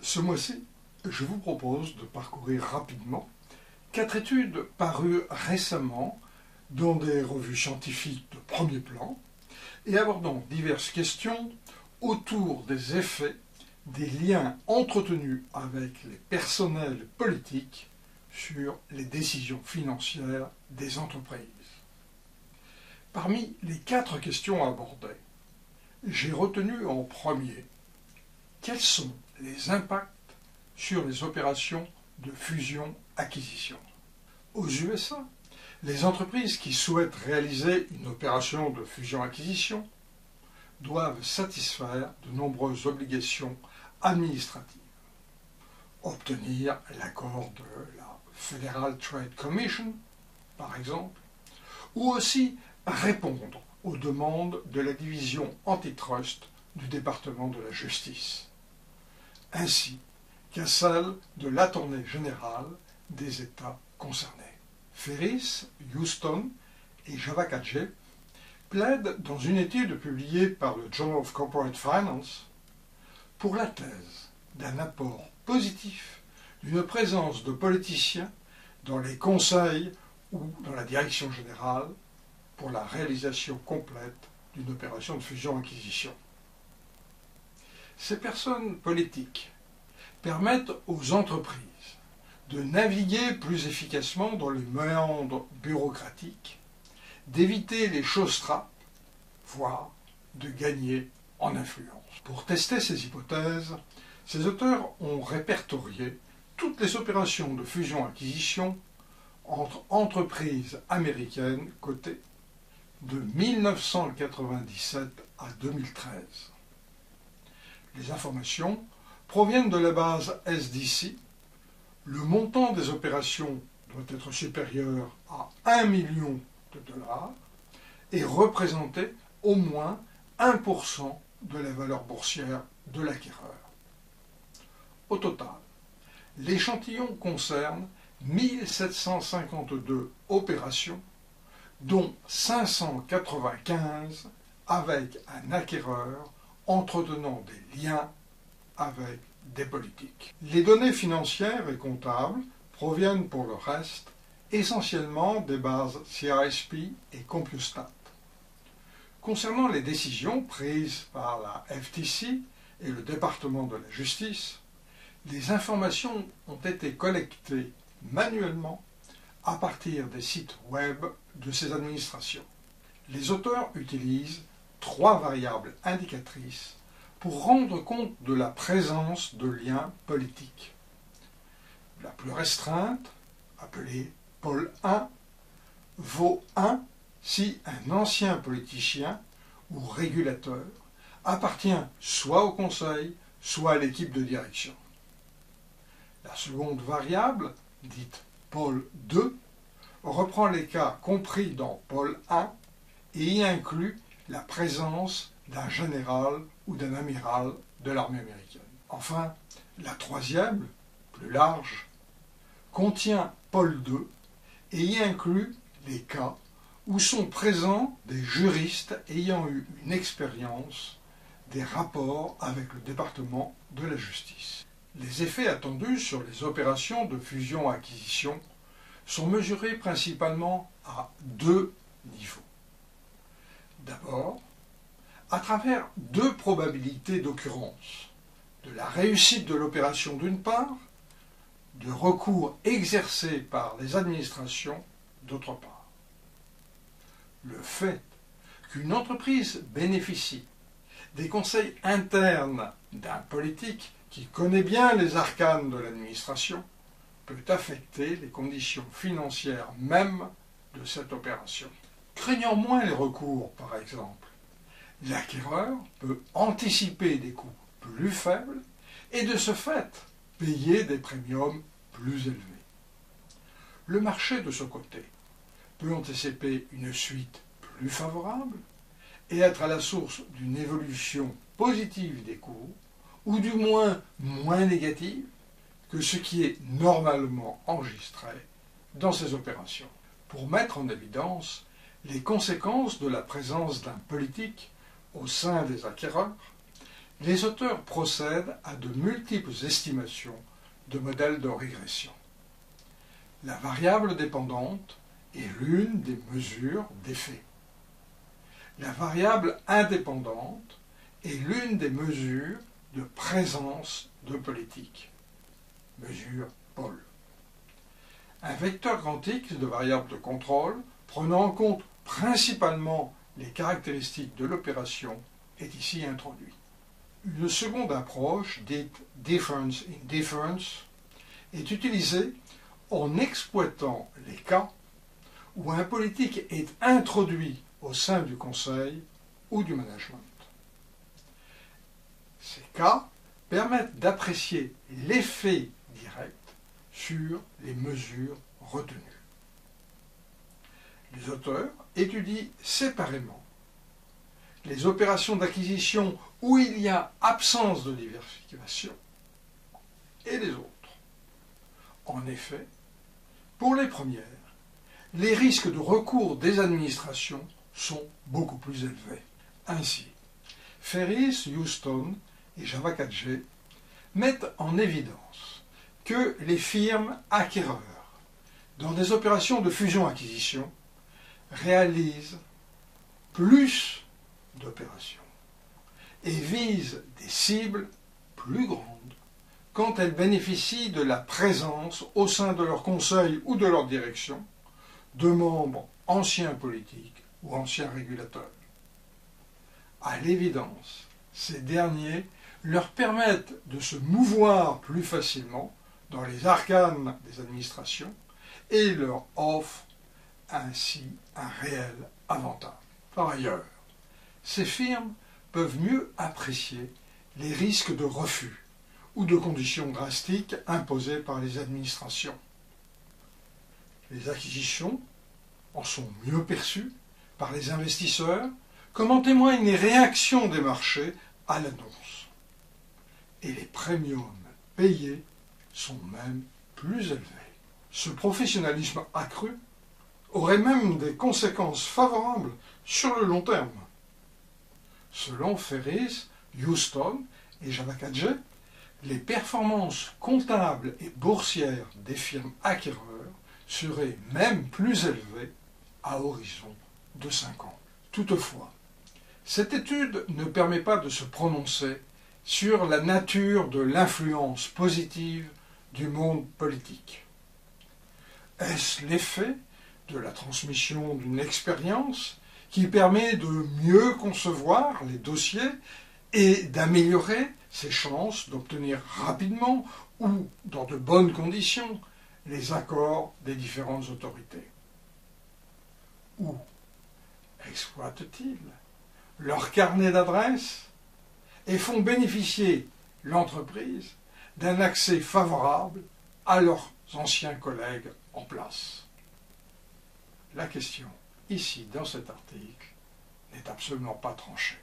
Ce mois-ci, je vous propose de parcourir rapidement 4 études parues récemment dans des revues scientifiques de premier plan et abordant diverses questions autour des effets des liens entretenus avec les personnels politiques sur les décisions financières des entreprises. Parmi les 4 questions abordées, j'ai retenu en premier quels sont les impacts sur les opérations de fusion-acquisition. Aux USA, les entreprises qui souhaitent réaliser une opération de fusion-acquisition doivent satisfaire de nombreuses obligations administratives. Obtenir l'accord de la Federal Trade Commission, par exemple, ou aussi répondre aux demandes de la division antitrust du département de la justice, ainsi qu'à celle de l'Attorney général des États concernés. Ferris, Houston et Javakadje plaident dans une étude publiée par le Journal of Corporate Finance pour la thèse d'un apport positif d'une présence de politiciens dans les conseils ou dans la direction générale pour la réalisation complète d'une opération de fusion-acquisition. Ces personnes politiques permettent aux entreprises de naviguer plus efficacement dans les méandres bureaucratiques, d'éviter les choses-trappes, voire de gagner en influence. Pour tester ces hypothèses, ces auteurs ont répertorié toutes les opérations de fusion-acquisition entre entreprises américaines cotées de 1997 à 2013. Les informations proviennent de la base SDC. Le montant des opérations doit être supérieur à 1 million de dollars et représenter au moins 1% de la valeur boursière de l'acquéreur. Au total, l'échantillon concerne 1752 opérations, dont 595 avec un acquéreur entretenant des liens avec des politiques. Les données financières et comptables proviennent pour le reste essentiellement des bases CISP et CompuStat. Concernant les décisions prises par la FTC et le département de la justice, les informations ont été collectées manuellement à partir des sites web de ces administrations. Les auteurs utilisent 3 variables indicatrices pour rendre compte de la présence de liens politiques. La plus restreinte, appelée pôle 1, vaut 1 si un ancien politicien ou régulateur appartient soit au conseil, soit à l'équipe de direction. La seconde variable, dite pôle 2, reprend les cas compris dans pôle 1 et y inclut la présence d'un général ou d'un amiral de l'armée américaine. Enfin, la troisième, plus large, contient pôle 2 et y inclut les cas où sont présents des juristes ayant eu une expérience des rapports avec le département de la justice. Les effets attendus sur les opérations de fusion-acquisition sont mesurés principalement à 2 niveaux. D'abord, à travers 2 probabilités d'occurrence, de la réussite de l'opération d'une part, de recours exercés par les administrations d'autre part. Le fait qu'une entreprise bénéficie des conseils internes d'un politique qui connaît bien les arcanes de l'administration peut affecter les conditions financières mêmes de cette opération. Craignant moins les recours, par exemple, l'acquéreur peut anticiper des coûts plus faibles et de ce fait payer des premiums plus élevés. Le marché de ce côté peut anticiper une suite plus favorable et être à la source d'une évolution positive des cours ou du moins négative que ce qui est normalement enregistré dans ces opérations. Pour mettre en évidence les conséquences de la présence d'un politique au sein des acquéreurs, les auteurs procèdent à de multiples estimations de modèles de régression. La variable dépendante est l'une des mesures d'effet. La variable indépendante est l'une des mesures de présence de politique. Mesure Paul. Un vecteur quantique de variables de contrôle, prenant en compte principalement les caractéristiques de l'opération, est ici introduit. Une seconde approche, dite difference in difference, est utilisée en exploitant les cas où un politique est introduit au sein du conseil ou du management. Ces cas permettent d'apprécier l'effet direct sur les mesures retenues. Les auteurs étudient séparément les opérations d'acquisition où il y a absence de diversification et les autres. En effet, pour les premières, les risques de recours des administrations sont beaucoup plus élevés. Ainsi, Ferris, Houston et Java 4G mettent en évidence que les firmes acquéreurs, dans des opérations de fusion-acquisition, réalisent plus d'opérations et visent des cibles plus grandes quand elles bénéficient de la présence au sein de leur conseil ou de leur direction de membres anciens politiques ou anciens régulateurs. À l'évidence, ces derniers leur permettent de se mouvoir plus facilement dans les arcanes des administrations et leur offrent ainsi un réel avantage. Par ailleurs, ces firmes peuvent mieux apprécier les risques de refus ou de conditions drastiques imposées par les administrations. Les acquisitions en sont mieux perçues par les investisseurs, comme en témoignent les réactions des marchés à l'annonce. Et les premiums payés sont même plus élevés. Ce professionnalisme accru aurait même des conséquences favorables sur le long terme. Selon Ferris, Houston et Java 4G, les performances comptables et boursières des firmes acquéreurs seraient même plus élevées à horizon de 5 ans. Toutefois, cette étude ne permet pas de se prononcer sur la nature de l'influence positive du monde politique. Est-ce l'effet de la transmission d'une expérience qui permet de mieux concevoir les dossiers et d'améliorer ses chances d'obtenir rapidement ou dans de bonnes conditions les accords des différentes autorités? Ou exploitent-ils leur carnet d'adresses et font bénéficier l'entreprise d'un accès favorable à leurs anciens collègues en place? La question, ici dans cet article, n'est absolument pas tranchée.